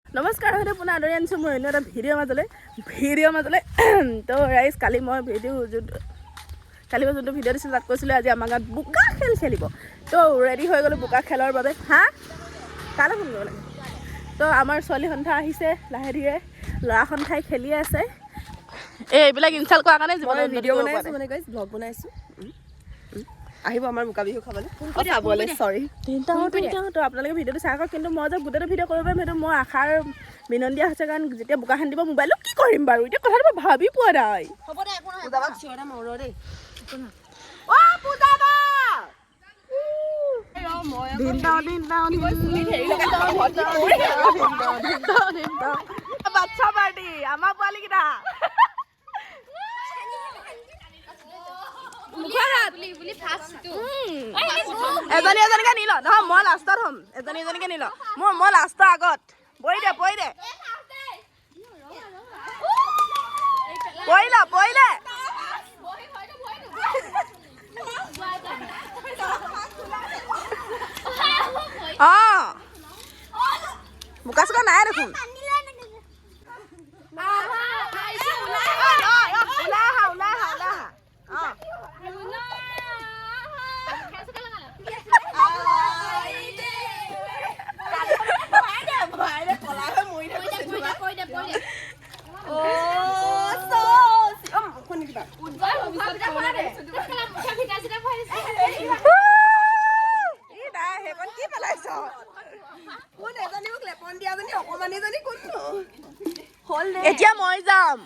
নমস্কাৰ হয়তো পুনৰ আদৰি আনিছোঁ মোৰ অন্য এটা ভিডিঅ' মাজলৈ তো ৰাইজ কালি মই যোনটো ভিডিঅ' দিছিলোঁ তাত কৈছিলোঁ আজি আমাৰ গাঁৱত বোকা খেল খেলিব তো ৰেডি হৈ গ'লোঁ বোকা খেলৰ বাবে কালৈ ফোন কৰিব লাগে তো আমাৰ ছোৱালী সন্থা আহিছে লাহে ধীৰে ল'ৰা সন্থাই খেলি আছে এইবিলাক ইনষ্টাল কৰাৰ কাৰণে জীৱনত ভিডিঅ' বনাইছোঁ মানে গাইজ ব্লগ বনাইছোঁ আহিব আমাৰ বোকা বিহু খাবলৈ চৰি তিনিটা আপোনালোকে ভিডিঅ'টো চাই আকৌ কিন্তু মই যে গোটেইটো ভিডিঅ' কৰিব পাৰিম সেইটো মই আশাৰ বিনন্দীয়া হৈছে কাৰণ যেতিয়া বোকা খান্দিব মোবাইলত কি কৰিম বাৰু এতিয়া কথাটো মই ভাবি পোৱা নাই বাচ্চা পাৰ্টি আমাৰ পোৱালীকেইটা এজনীকে নি ল নহয় মই লাষ্টত হ'ম এজনীকে নি ল মই লাষ্টৰ আগত পৰি দে পৰিলে বোকা চোকা নাই দেখোন এতিয়া মই যাম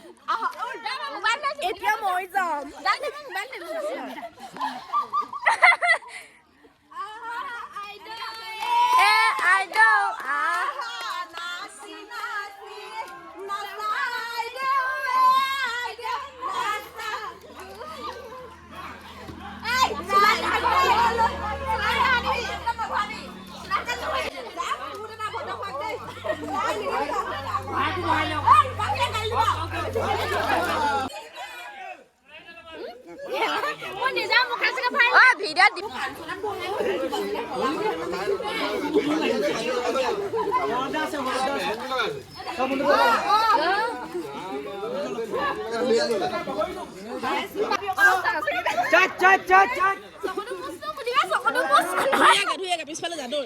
পিছফালে যা দৌৰ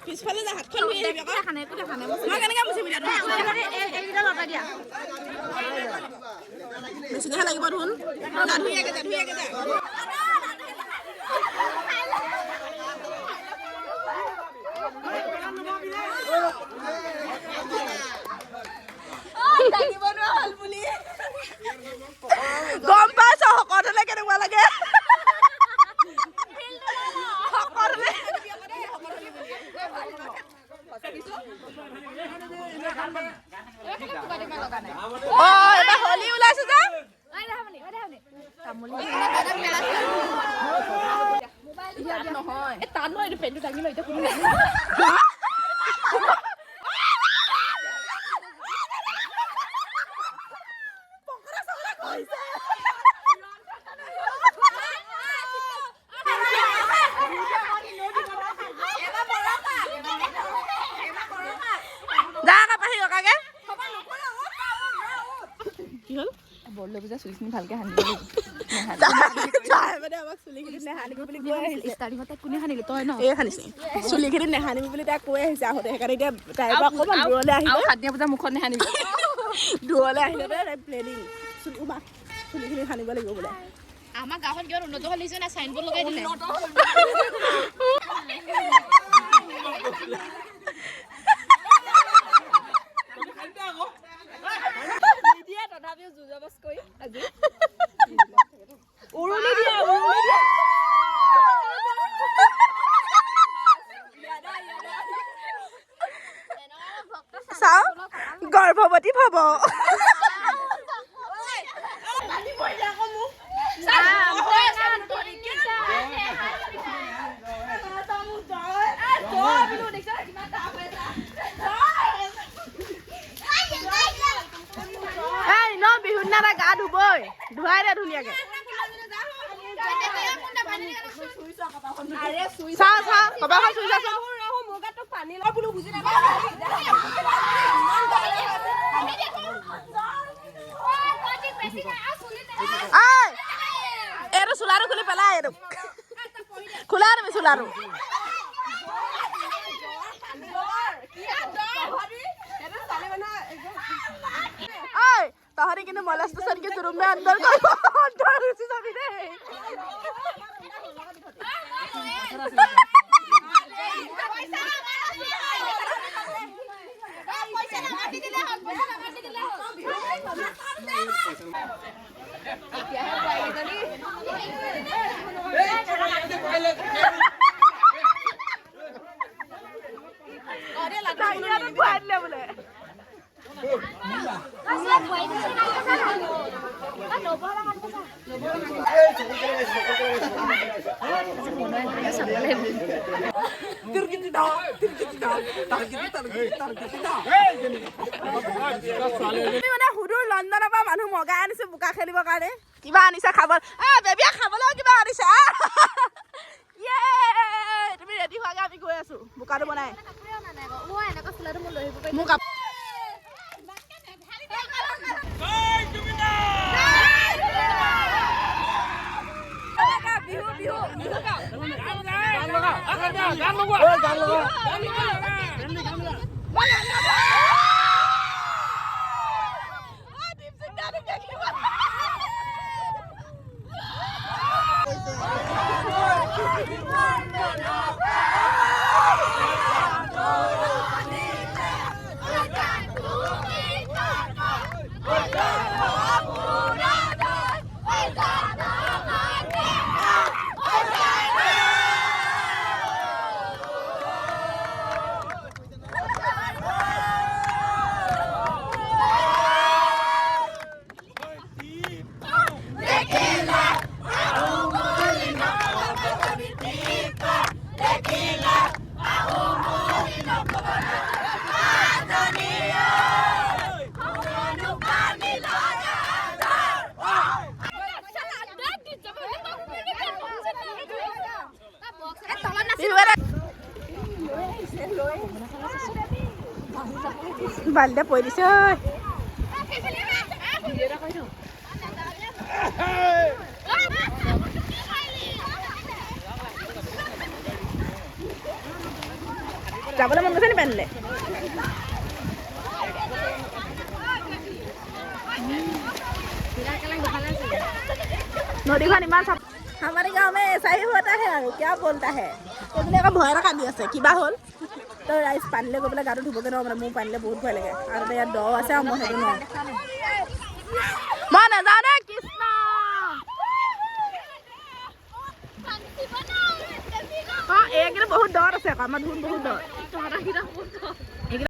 পিছফালে যা হাতখন ধুই আহিবি আকৌ মই কেনেকৈ মুচিম এইকেইটা লগাই দিয়া বেছিকেহে লাগিব ধুন যা ধুই আগে যা গম পাইছ শকত হলে কেনেকুৱা লাগে হলি ওলাইছে যে তাত নহয় এইটো পেনটো দাঙি লৈ ভালকে চুলিখিনি নেহানিবি বুলি তাই কৈ আহিছে আহোঁতে সেইকাৰণে এতিয়া তাইৰ পৰা অকণমান দূৰলৈ আহিব হাতীয়া পূজা মুখত নেহানিবি দূৰলৈ আহিলে তাই প্লেনিং চুলিখিনি সানিব লাগিব বোলে আমাৰ গাঁৱত কিমান উন্নত হ'ল না চাইনবোৰ্ড লগাই দিলে তথাপিও যুঁজবাজ কৰি আজি উৰুলি দিয়া চাও গৰ্ভৱতী ভৱ চা কপালখন চুই চাচোন এইটো চোলাটো খুলি পেলাই এইটো খোলা তুমি চোলাটো तहरी किने मोलेस्टेशन के रूम में अंदर घुसी जाबी रे সুদূৰ লণ্ডনৰ পৰা মানুহ মগাই আনিছে বোকা খেলিবৰ কাৰণে কিবা আনিছে খাব বেবিয়া খাবলৈ কিবা আনিছে তুমি ৰেডি হোৱাগে আমি গৈ আছো বোকাটো বনাই মোক বালিতে পৰি দিছে যাবলৈ মন গৈছে নি পানীলে নদীখন ইমান हमारे गांव में ऐसा ही होता है और क्या बोलता है का भय रखा दी আছে কিবা হল তো রাইস পানীলে গৈ পেলাই গাটো ধুবগে নোৱাৰো মানে মোৰ পানীলে বহুত ভয় লাগে আৰু ইয়াত দ আছে আৰু মই সেইটো নোৱাৰো মই নাজানো কৃষ্ণ এইকেইটা বহুত দৰ আছে আমাৰ ধুন বহুত দৰ